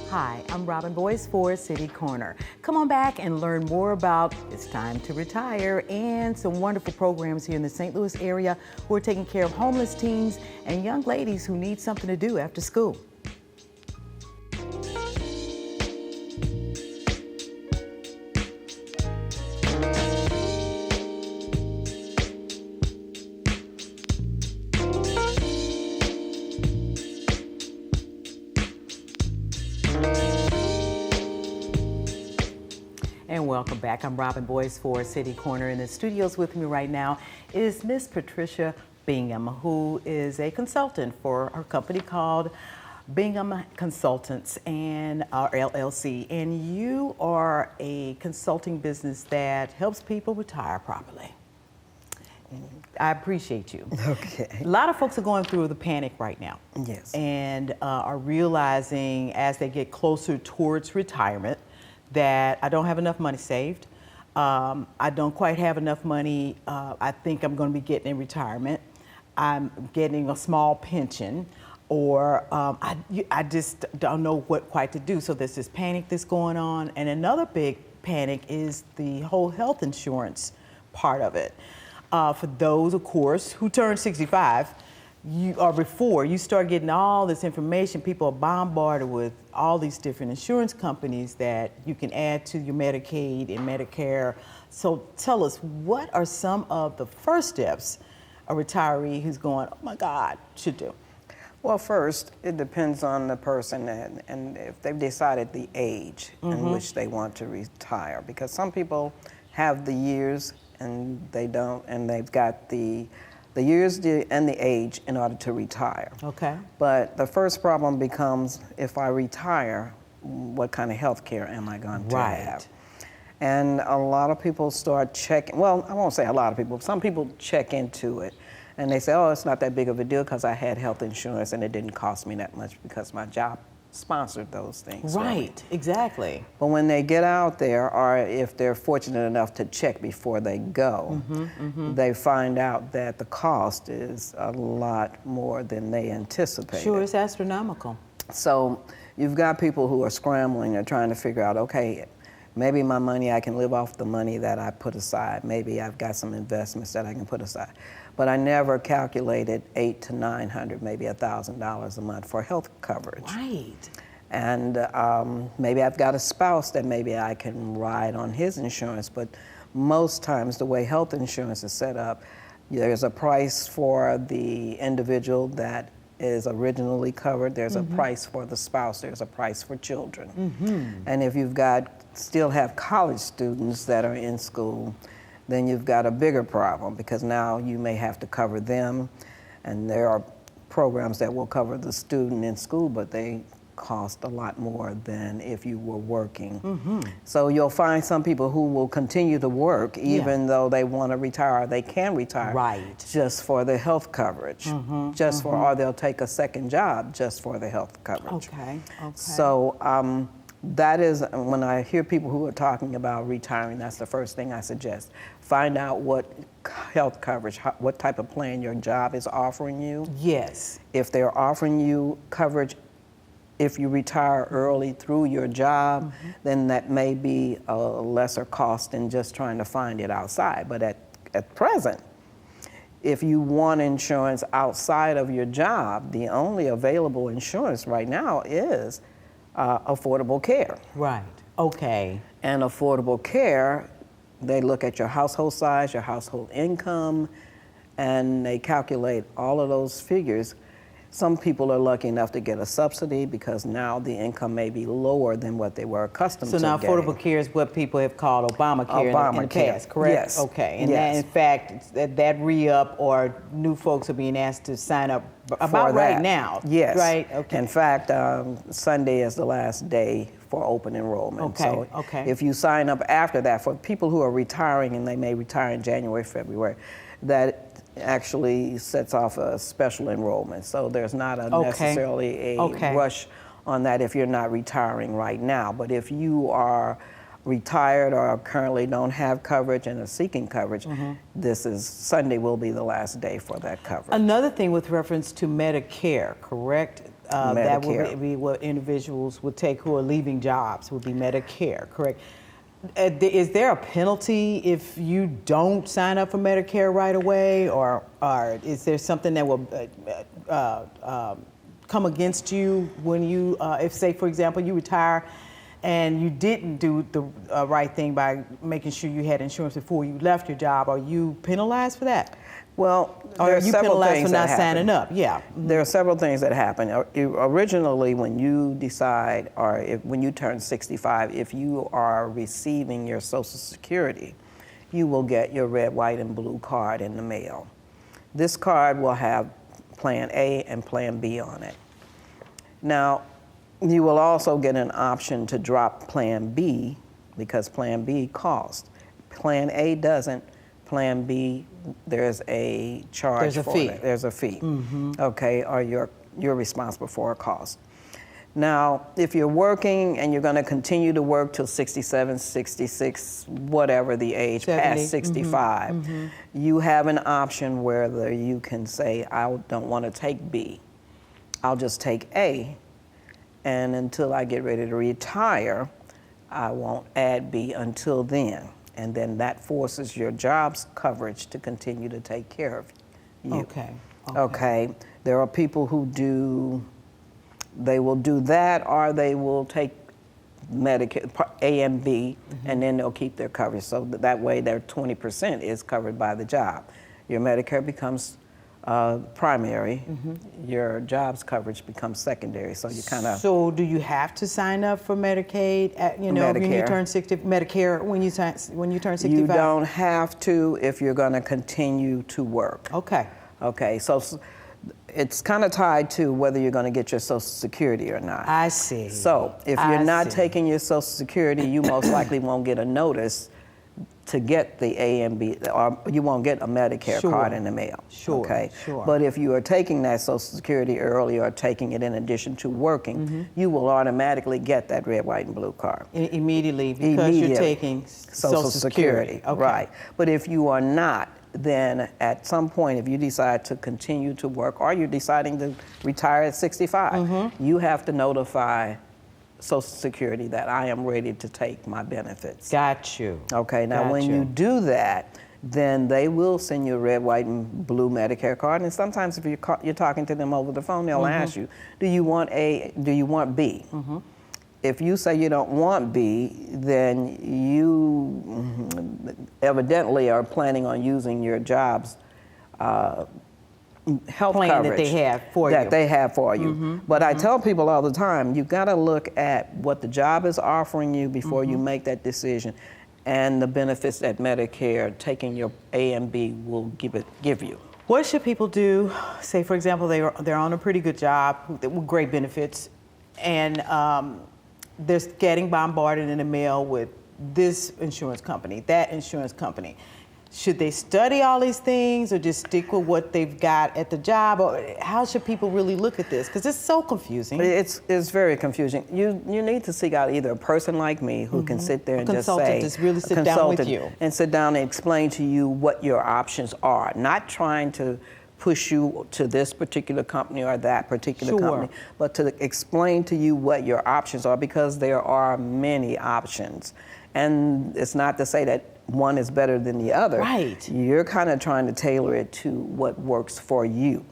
Hi, I'm Robin Boyce for City Corner. Come on back and learn more about It's Time to Retire and some wonderful programs here in the St. Louis area who are taking care of homeless teens and young ladies who need something to do after school. And welcome back. I'm Robin Boyce for City Corner. In the studios with me right now is Miss Patricia Bingham, who is a consultant for our company called Bingham Consultants and our LLC. And you are a consulting business that helps people retire properly. I appreciate you. Okay. A lot of folks are going through the panic right now. Yes. And are realizing as they get closer towards retirement that I don't have enough money saved. I don't quite have enough money I think I'm going to be getting in retirement. I'm getting a small pension, or I just don't know what quite to do. So there's this panic that's going on. And another big panic is the whole health insurance part of it. For those, of course, who turn 65, before you start getting all this information, people are bombarded with all these different insurance companies that you can add to your Medicaid and Medicare. So tell us, what are some of the first steps a retiree who's going, oh my God, should do? Well, first, it depends on the person and if they've decided the age in which they want to retire. Because some people have the years and they don't, and they've got the years and the age in order to retire. Okay. But the first problem becomes, if I retire, what kind of health care am I going to have? And a lot of people start checking, well, I won't say a lot of people, some people check into it and they say, oh, it's not that big of a deal because I had health insurance and it didn't cost me that much because my job sponsored those things. Right, exactly. But when they get out there, or if they're fortunate enough to check before they go, they find out that the cost is a lot more than they anticipated. Sure, it's astronomical. So you've got people who are scrambling and trying to figure out, okay, maybe my money, I can live off the money that I put aside. Maybe I've got some investments that I can put aside. But I never calculated $800 to $900, maybe $1,000 a month for health coverage. Right. And maybe I've got a spouse that maybe I can ride on his insurance, but most times the way health insurance is set up, there's a price for the individual that is originally covered, there's a price for the spouse, there's a price for children. And if you've still have college students that are in school, then you've got a bigger problem because now you may have to cover them, and there are programs that will cover the student in school, but they cost a lot more than if you were working. So you'll find some people who will continue to work even though they want to retire, or they can retire just for the health coverage, or they'll take a second job just for the health coverage. Okay. So that is, when I hear people who are talking about retiring, that's the first thing I suggest. Find out what health coverage, what type of plan your job is offering you. Yes. If they're offering you coverage if you retire early through your job, then that may be a lesser cost than just trying to find it outside. But at present, if you want insurance outside of your job, the only available insurance right now is affordable care. Right. Okay. And affordable care, they look at your household size, your household income, and they calculate all of those figures. Some people are lucky enough to get a subsidy because now the income may be lower than what they were accustomed to So now getting. affordable care is what people have called Obamacare in the past, correct? Yes. Okay, and that, in fact, that re-up or new folks are being asked to sign up about right now. Yes. Right, okay. In fact, Sunday is the last day for open enrollment. Okay, so okay. if you sign up after that, for people who are retiring, and they may retire in January, February, that actually sets off a special enrollment. So there's not necessarily a rush on that if you're not retiring right now. But if you are retired or currently don't have coverage and are seeking coverage, Sunday will be the last day for that coverage. Another thing with reference to Medicare, correct? that would Medicare. be what individuals would take who are leaving jobs, would be Medicare, correct? Is there a penalty if you don't sign up for Medicare right away, or is there something that will come against you when you, if say, for example, you retire and you didn't do the right thing by making sure you had insurance before you left your job? Are you penalized for that? Well, Or there are are you several penalized things for that not happen. signing up? Yeah. There are several things that happen. Originally, when you decide, or when you turn 65, if you are receiving your Social Security, you will get your red, white, and blue card in the mail. This card will have Plan A and Plan B on it. Now, you will also get an option to drop Plan B because Plan B costs. Plan A doesn't. Plan B, there's a charge There's a for fee. it. There's a fee. Okay, or you're responsible for a cost. Now, if you're working and you're going to continue to work till 67, 66, whatever the age, 70. past 65, you have an option whether you can say, I don't want to take B. I'll just take A, and until I get ready to retire, I won't add B until then. And then that forces your job's coverage to continue to take care of you. Okay. There are people who they will do that, or they will take Medicare, A and B, and then they'll keep their coverage. So that way their 20% is covered by the job. Your Medicare becomes primary, your job's coverage becomes secondary. So you kind of... So do you have to sign up for Medicaid, when you Medicare. turn 60, Medicare when you turn 65? You don't have to if you're going to continue to work. Okay. Okay, so it's kind of tied to whether you're going to get your Social Security or not. I see. So if you're not taking your Social Security, you most likely won't get a notice to get the A and B, or you won't get a Medicare card in the mail. Sure. Okay. Sure. But if you are taking that Social Security early or taking it in addition to working, you will automatically get that red, white, and blue card. Immediately because you're taking Social Security. Okay. Right. But if you are not, then at some point, if you decide to continue to work, or you're deciding to retire at 65, you have to notify Social Security that I am ready to take my benefits. Got you. Okay, now when you do that, then they will send you a red, white, and blue Medicare card. And sometimes if you're talking to them over the phone, they'll ask you, do you want A, do you want B? If you say you don't want B, then you evidently are planning on using your job's health plan coverage that they have for you. But I tell people all the time, you've got to look at what the job is offering you before you make that decision, and the benefits that Medicare taking your A and B will give you. What should people do? Say, for example, they're on a pretty good job with great benefits, and they're getting bombarded in the mail with this insurance company, that insurance company. Should they study all these things or just stick with what they've got at the job? Or how should people really look at this? Because it's so confusing. It's very confusing. You need to seek out either a person like me who can sit there and just say, just really sit down with you. And sit down and explain to you what your options are, not trying to push you to this particular company or that particular company, but to explain to you what your options are, because there are many options. And it's not to say that one is better than the other. Right. You're kind of trying to tailor it to what works for you.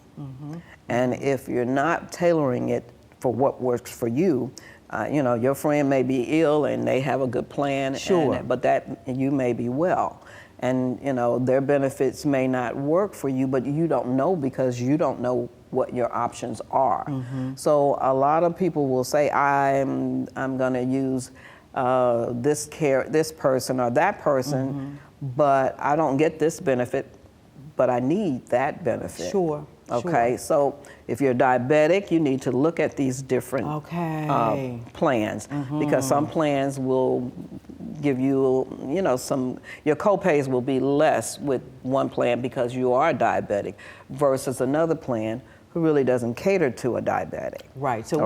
And if you're not tailoring it for what works for you, your friend may be ill and they have a good plan, but that you may be well. And their benefits may not work for you, but you don't know because you don't know what your options are. So a lot of people will say, I'm going to use this person or that person, but I don't get this benefit, but I need that benefit. Okay, so if you're diabetic, you need to look at these different plans, because some plans will give you, your copays will be less with one plan because you are diabetic, versus another plan who really doesn't cater to a diabetic. Right. So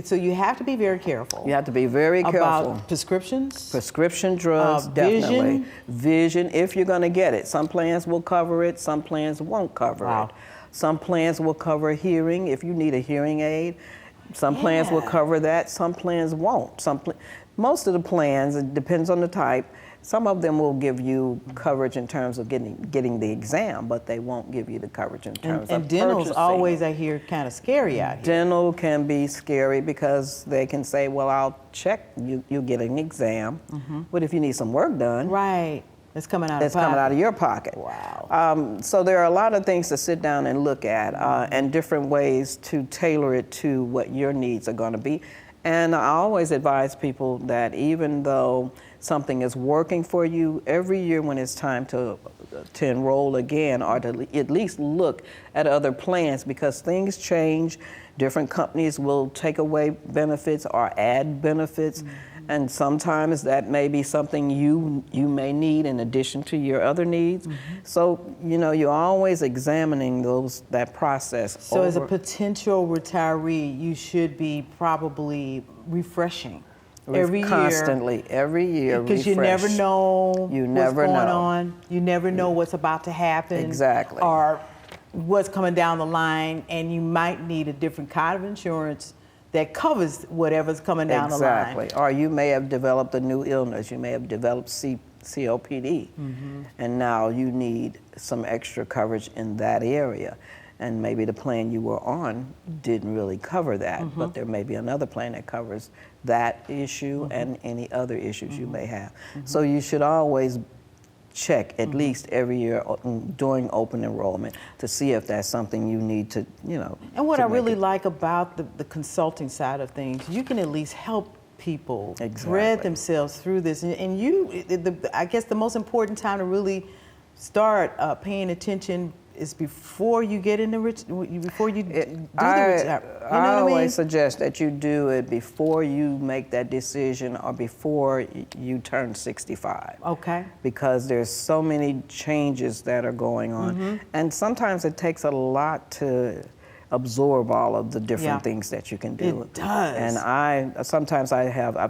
so you have to be very careful. You have to be very careful about prescriptions. Prescription drugs, definitely. Vision, if you're going to get it. Some plans will cover it. Some plans won't cover it. Some plans will cover hearing if you need a hearing aid. Some plans will Yeah. cover that, some plans won't. Most of the plans, it depends on the type, some of them will give you coverage in terms of getting the exam, but they won't give you the coverage in terms And of dental's purchasing. always, I hear, kind of scary out here. Dental can be scary because they can say, well, I'll check, you get an exam, but if you need some work done, Right. It's coming out of it's coming pocket. out of your pocket. Wow. So there are a lot of things to sit down and look at, and different ways to tailor it to what your needs are going to be. And I always advise people that even though something is working for you, every year when it's time to enroll again, or to at least look at other plans, because things change. Different companies will take away benefits or add benefits. And sometimes that may be something you may need in addition to your other needs. So, you're always examining that process. So as a potential retiree, you should be probably refreshing every Constantly, every year. Because you never know what's going on. You never know what's about to happen. Exactly. Or what's coming down the line, and you might need a different kind of insurance that covers whatever's coming down the line. Exactly. Or you may have developed a new illness. You may have developed COPD, and now you need some extra coverage in that area. And maybe the plan you were on didn't really cover that, but there may be another plan that covers that issue and any other issues you may have. So you should always check at least every year during open enrollment to see if that's something you need to, And what I really it. like about the consulting side of things, you can at least help people thread themselves through this. And I guess the most important time to really start paying attention is before you get in before you do the retirement. I always suggest that you do it before you make that decision or before you turn 65. Okay. Because there's so many changes that are going on. And sometimes it takes a lot to absorb all of the different things that you can do. It does. And I've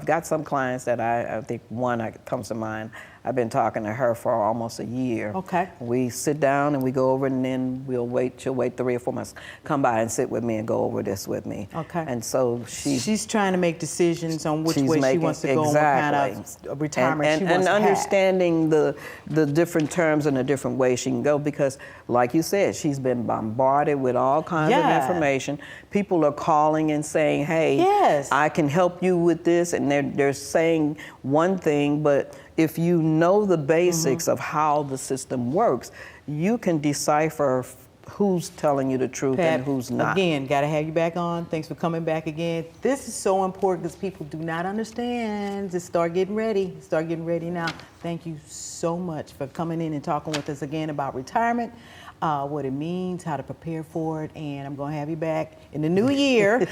got some clients that I think one that comes to mind. I've been talking to her for almost a year. Okay. We sit down and we go over, and then she'll wait 3 or 4 months, come by and sit with me and go over this with me. Okay. And so she's trying to make decisions on which way she wants to go and what kind of retirement she wants to have. And understanding the different terms and the different ways she can go, because like you said, she's been bombarded with all kinds of information. People are calling and saying, hey, I can help you with this, and they're saying one thing, but if you know the basics of how the system works, you can decipher who's telling you the truth Pat, and who's not. Again, got to have you back on. Thanks for coming back again. This is so important because people do not understand. Just start getting ready. Start getting ready now. Thank you so much for coming in and talking with us again about retirement, what it means, how to prepare for it, and I'm going to have you back in the new year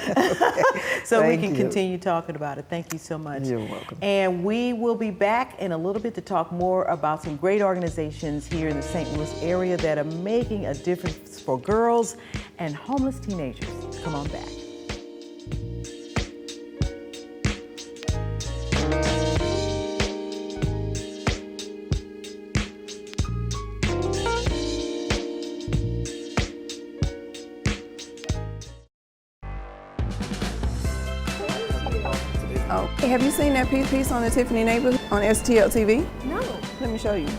so we can continue talking about it. Thank you so much. You're welcome. And we will be back in a little bit to talk more about some great organizations here in the St. Louis area that are making a difference for girls and homeless teenagers. Come on back. Oh, have you seen that piece on the Tiffany neighborhood on STL TV? No. Let me show you.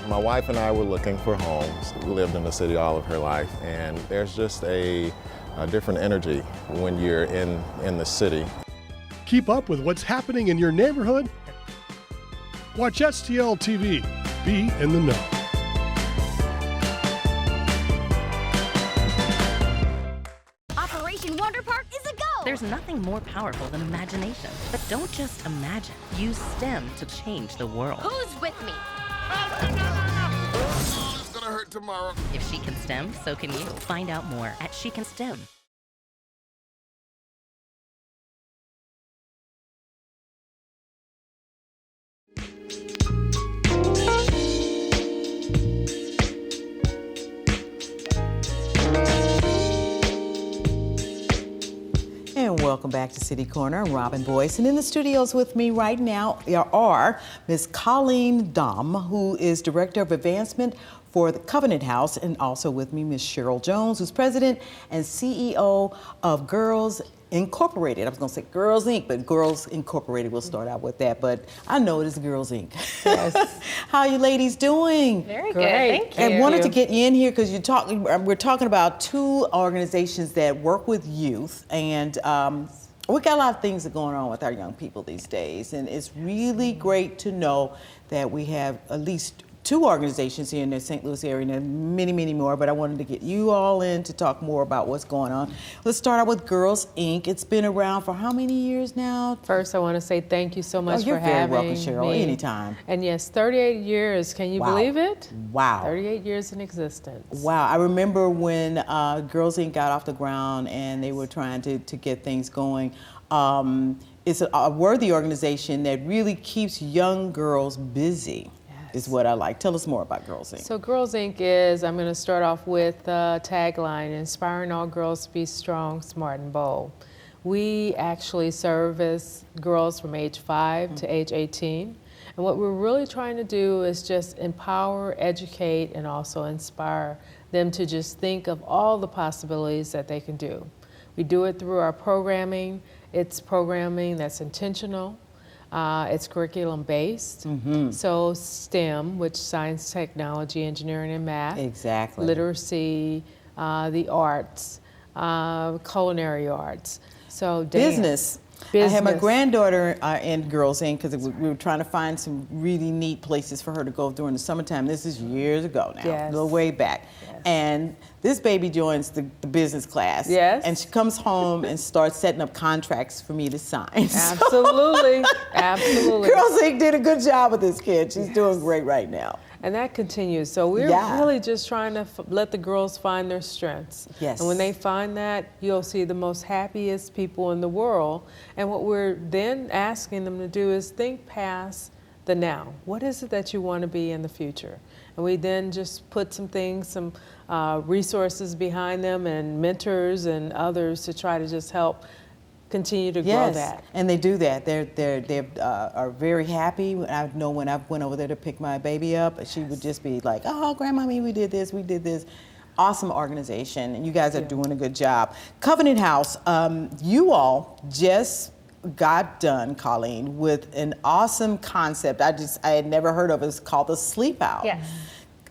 My wife and I were looking for homes. We lived in the city all of her life, and there's just a different energy when you're in the city. Keep up with what's happening in your neighborhood. Watch STL TV. Be in the know. Operation Wonder Park is a go! There's nothing more powerful than imagination. But don't just imagine. Use STEM to change the world. Who's with me? Oh, it's gonna hurt tomorrow. If she can STEM, so can you. Find out more at She Can STEM. And welcome back to City Corner. I'm Robin Boyce, and in the studios with me right now are Ms. Colleen Dom, who is Director of Advancement for the Covenant House, and also with me, Ms. Cheryl Jones, who's president and CEO of Girls Incorporated. I was going to say Girls Inc., but Girls Incorporated, we'll start out with that, but I know it is Girls Inc. Yes. How are you ladies doing? Very Great. good. Thank you. I wanted to get you in here because we're talking about two organizations that work with youth, and we got a lot of things that are going on with our young people these days, and it's really great to know that we have at least two organizations here in the St. Louis area, and many, many more, but I wanted to get you all in to talk more about what's going on. Let's start out with Girls Inc. It's been around for how many years now? First, I want to say thank you so much you're for very having welcome, Cheryl. me. Anytime. And yes, 38 years. Can you Wow. believe it? Wow. 38 years in existence. Wow, I remember when Girls Inc. got off the ground and they were trying to get things going. It's a worthy organization that really keeps young girls busy, is what I like. Tell us more about Girls Inc. So Girls Inc. is, I'm going to start off with a tagline, inspiring all girls to be strong, smart, and bold. We actually service girls from age 5 to age 18. And what we're really trying to do is just empower, educate, and also inspire them to just think of all the possibilities that they can do. We do it through our programming. It's programming that's intentional. It's curriculum based. So STEM, which science, technology, engineering, and math. Exactly. Literacy, the arts, culinary arts. So Business. I had my granddaughter in Girls Inc. because we were trying to find some really neat places for her to go during the summertime. This is years ago now, Yes. a little way back. Yes. And this baby joins the business class. Yes. And she comes home and starts setting up contracts for me to sign. Absolutely, absolutely. Girls Inc. did a good job with this kid. She's doing great right now. And that continues. So we're really just trying to let the girls find their strengths. Yes. And when they find that, you'll see the most happiest people in the world. And what we're then asking them to do is think past the now. What is it that you want to be in the future? And we then just put some things, some resources behind them and mentors and others to try to just help continue to grow that. And they do that. They are very happy. I know when I went over there to pick my baby up, she would just be like, "Oh, Grandmommy, we did this, we did this." Awesome organization, and you guys are doing a good job. Covenant House, you all just got done, Colleen, with an awesome concept. I had never heard of it. It's called the Sleep Out. Yes.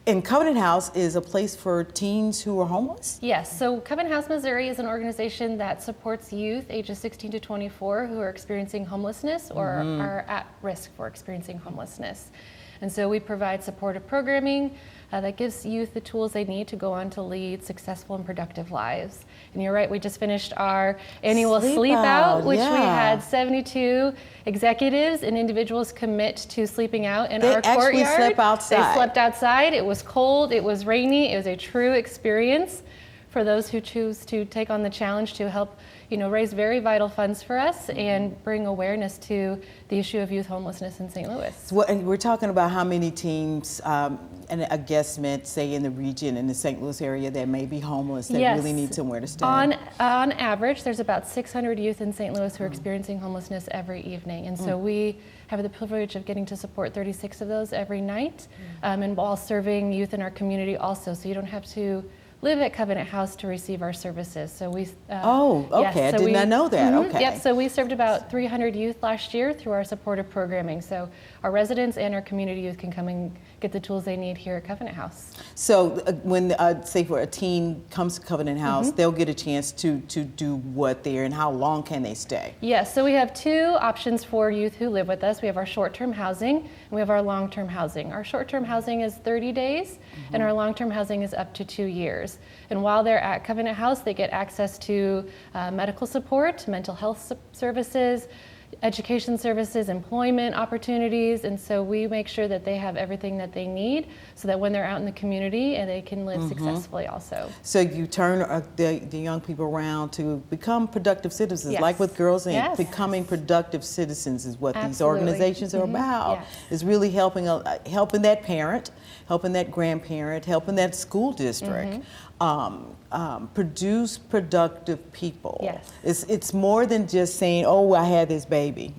And Covenant House is a place for teens who are homeless? Yes, so Covenant House Missouri is an organization that supports youth ages 16 to 24 who are experiencing homelessness or are at risk for experiencing homelessness. And so we provide supportive programming that gives youth the tools they need to go on to lead successful and productive lives. And you're right, we just finished our annual Sleep Out, which we had 72 executives and individuals commit to sleeping out in our courtyard. They actually slept outside. They slept outside. It was cold, it was rainy, it was a true experience for those who choose to take on the challenge to help raise very vital funds for us and bring awareness to the issue of youth homelessness in St. Louis. Well, and we're talking about how many teams and a guesstimate, say in the region, in the St. Louis area, that may be homeless, that really need somewhere to stay. On average, there's about 600 youth in St. Louis who are experiencing homelessness every evening. And so we have the privilege of getting to support 36 of those every night, and while serving youth in our community also. So you don't have to live at Covenant House to receive our services. So we. I did not know that. Okay. Yep. So we served about 300 youth last year through our supportive programming. So our residents and our community youth can come and get the tools they need here at Covenant House. So when, say, for a teen comes to Covenant House, they'll get a chance to do what there, and how long can they stay? Yes. So we have two options for youth who live with us. We have our short-term housing and we have our long-term housing. Our short-term housing is 30 days, and our long-term housing is up to 2 years. And while they're at Covenant House, they get access to medical support, mental health services, education services, employment opportunities, and so we make sure that they have everything that they need so that when they're out in the community and they can live successfully also. So you turn the young people around to become productive citizens, like with Girls Inc. Becoming productive citizens is what these organizations are about. Is really helping that parent, helping that grandparent, helping that school district produce productive people. Yes. It's more than just saying, "Oh, I had this baby." baby.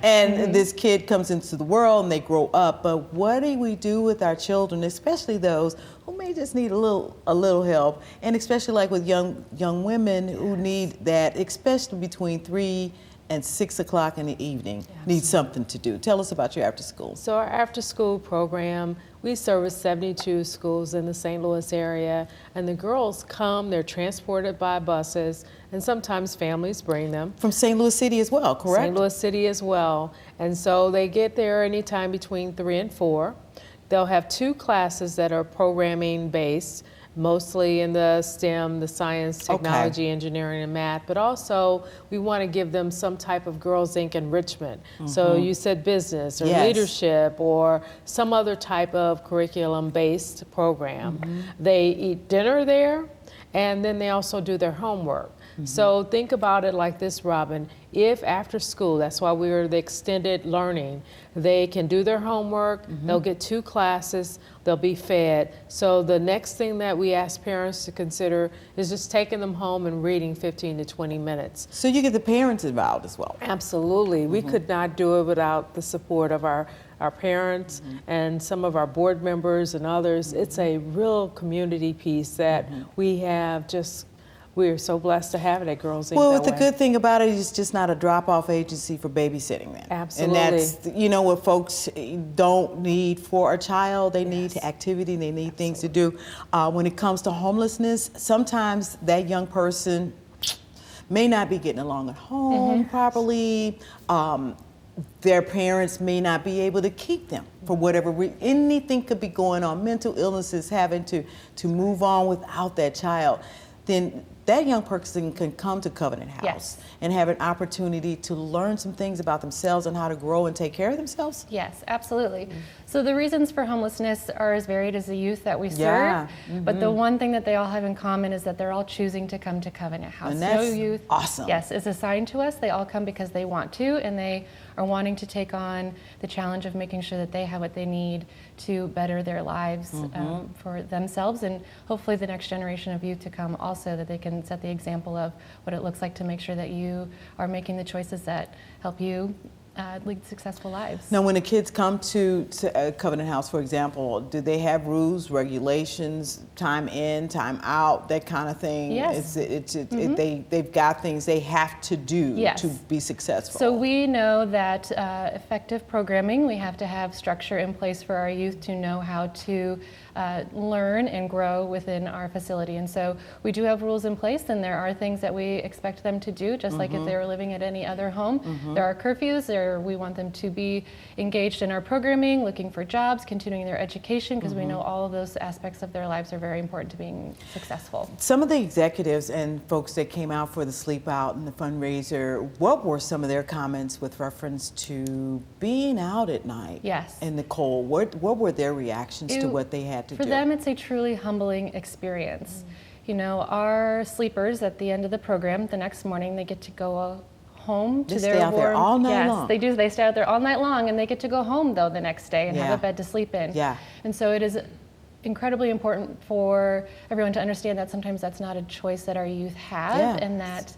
And this kid comes into the world and they grow up, but what do we do with our children, especially those who may just need a little help, and especially like with young women who need that, especially between 3 and 6 o'clock in the evening, need something to do. Tell us about your after school. So our after school program, we service 72 schools in the St. Louis area, and the girls come, they're transported by buses, and sometimes families bring them. From St. Louis City as well, correct? St. Louis City as well. And so they get there anytime between 3 and 4. They'll have 2 classes that are programming based, mostly in the STEM, the science, technology, engineering, and math, but also we want to give them some type of Girls Inc. enrichment. So you said business or leadership or some other type of curriculum-based program. They eat dinner there, and then they also do their homework. So think about it like this, Robin. If after school, that's why we're the extended learning, they can do their homework, they'll get 2 classes, they'll be fed. So the next thing that we ask parents to consider is just taking them home and reading 15 to 20 minutes. So you get the parents involved as well. Absolutely. We could not do it without the support of our parents and some of our board members and others. It's a real community piece that we have we're so blessed to have it at Girls Inc. Well, that the way. good thing about it is it's just not a drop-off agency for babysitting then. Absolutely. And that's, what folks don't need for a child. They need activity, they need things to do. When it comes to homelessness, sometimes that young person may not be getting along at home properly. Their parents may not be able to keep them for whatever reason. Anything could be going on, mental illnesses, having to move on without that child. Then that young person can come to Covenant House and have an opportunity to learn some things about themselves and how to grow and take care of themselves. Yes, absolutely. So the reasons for homelessness are as varied as the youth that we serve, but the one thing that they all have in common is that they're all choosing to come to Covenant House. And that's no youth, awesome. Yes, is assigned to us. They all come because they want to, and they are wanting to take on the challenge of making sure that they have what they need to better their lives for themselves and hopefully the next generation of youth to come also, that they can set the example of what it looks like to make sure that you are making the choices that help you lead successful lives. Now, when the kids come to Covenant House, for example, do they have rules, regulations, time in, time out, that kind of thing? Yes. They've got things they have to do to be successful. So we know that effective programming, we have to have structure in place for our youth to know how to learn and grow within our facility. And so we do have rules in place, and there are things that we expect them to do, just like if they were living at any other home. There are curfews, we want them to be engaged in our programming, looking for jobs, continuing their education, because we know all of those aspects of their lives are very important to being successful. Some of the executives and folks that came out for the Sleep Out and the fundraiser, what were some of their comments with reference to being out at night in the cold? What were their reactions to what they had to do? For them, it's a truly humbling experience. Our sleepers at the end of the program, the next morning, they get to go home to their stay out there all night long. Yes, they do. They stay out there all night long, and they get to go home though the next day and have a bed to sleep in. And so it is incredibly important for everyone to understand that sometimes that's not a choice that our youth have, and that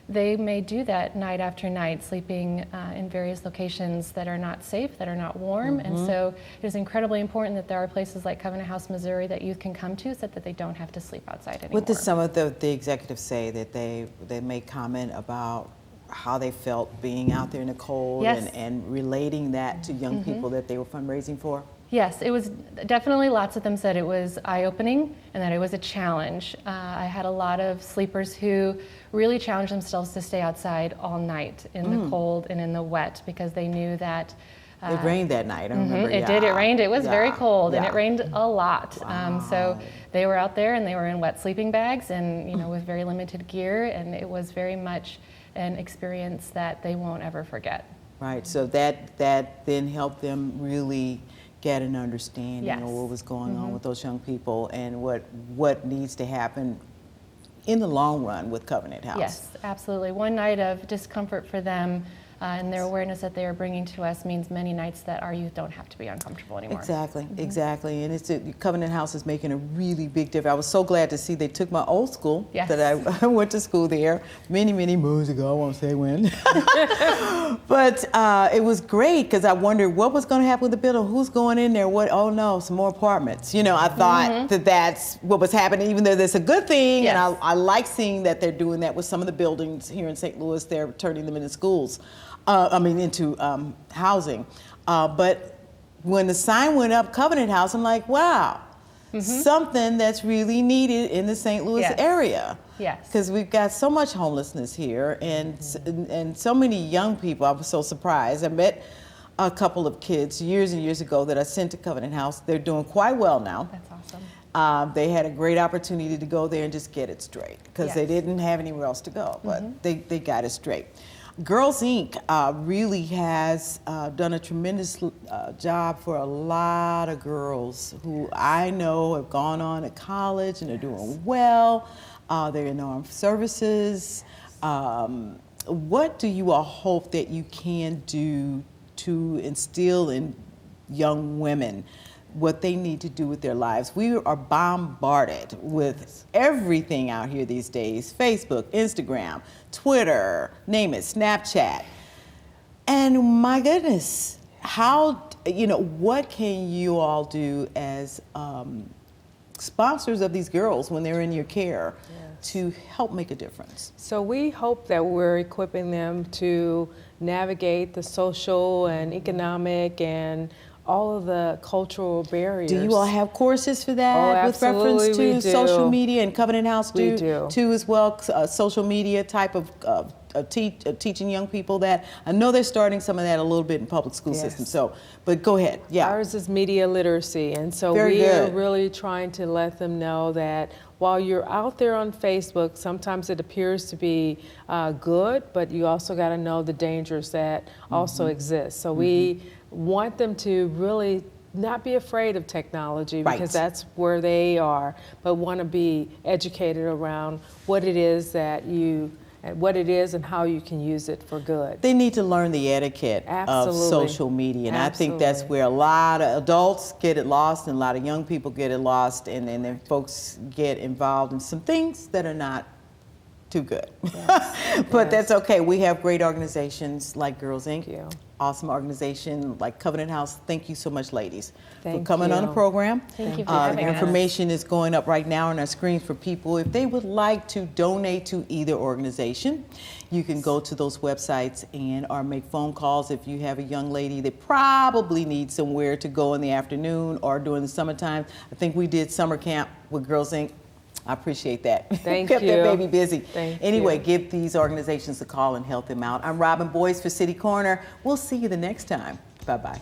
they may do that night after night, sleeping in various locations that are not safe, that are not warm. And so it is incredibly important that there are places like Covenant House, Missouri that youth can come to so that they don't have to sleep outside anymore. What did some of the executives say that they made comment about how they felt being out there in the cold and relating that to young people that they were fundraising for? Yes, it was definitely, lots of them said it was eye-opening and that it was a challenge. I had a lot of sleepers who really challenged themselves to stay outside all night in the cold and in the wet because they knew that it rained that night, I remember. It did, it rained. It was very cold and it rained a lot. So they were out there and they were in wet sleeping bags and with very limited gear, and it was very much an experience that they won't ever forget. Right, so that then helped them really get an understanding of what was going on with those young people and what needs to happen in the long run with Covenant House. Yes, absolutely. One night of discomfort for them and their awareness that they are bringing to us means many nights that our youth don't have to be uncomfortable anymore. Exactly, exactly. And it's Covenant House is making a really big difference. I was so glad to see they took my old school Yes. that I went to school there many moons ago. I won't say when. But it was great because I wondered what was going to happen with the building. Who's going in there? What? Oh no, some more apartments. You know, I thought that's what was happening, even though that's a good thing. Yes. And I like seeing that they're doing that with some of the buildings here in St. Louis. They're turning them into schools. Into housing. But when the sign went up, Covenant House, I'm like, wow, something that's really needed in the St. Louis Yes. area. Yes. Because we've got so much homelessness here and so many young people. I was so surprised. I met a couple of kids years and years ago that I sent to Covenant House. They're doing quite well now. That's awesome. They had a great opportunity to go there and just get it straight because they Yes. didn't have anywhere else to go, but they got it straight. Girls Inc. Really has done a tremendous job for a lot of girls who I know have gone on to college and are doing well. They're in armed services. What do you all hope that you can do to instill in young women what they need to do with their lives? We are bombarded with everything out here these days: Facebook, Instagram, Twitter, name it, Snapchat. And my goodness, what can you all do as sponsors of these girls when they're in your care to help make a difference? So we hope that we're equipping them to navigate the social and economic and all of the cultural barriers. Do you all have courses for that Oh, with reference absolutely, to we do. social media, and Covenant House We do. too as well, social media type of teaching young people that? I know they're starting some of that a little bit in public school Yes. systems. So, but go ahead. Yeah. Ours is media literacy, and so Very we're good. really trying to let them know that while you're out there on Facebook, sometimes it appears to be good, but you also got to know the dangers that also exist. So we want them to really not be afraid of technology Right. because that's where they are, but want to be educated around what it is and how you can use it for good. They need to learn the etiquette of Absolutely. social media, and I think that's Absolutely. where a lot of adults get it lost, and a lot of young people get it lost, and then folks get involved in some things that are not too good. But that's okay. We have great organizations like Girls Inc. Thank you. Awesome organization like Covenant House. Thank you so much, ladies, for Thank coming on the you. program. Thank you for having us. Information is going up right now on our screen for people. If they would like to donate to either organization, you can go to those websites or make phone calls. If you have a young lady that probably needs somewhere to go in the afternoon or during the summertime. I think we did summer camp with Girls Inc. I appreciate that. Thank Kept you. that baby busy. Thank Anyway, you. give these organizations a call and help them out. I'm Robin Boyce for City Corner. We'll see you the next time. Bye-bye.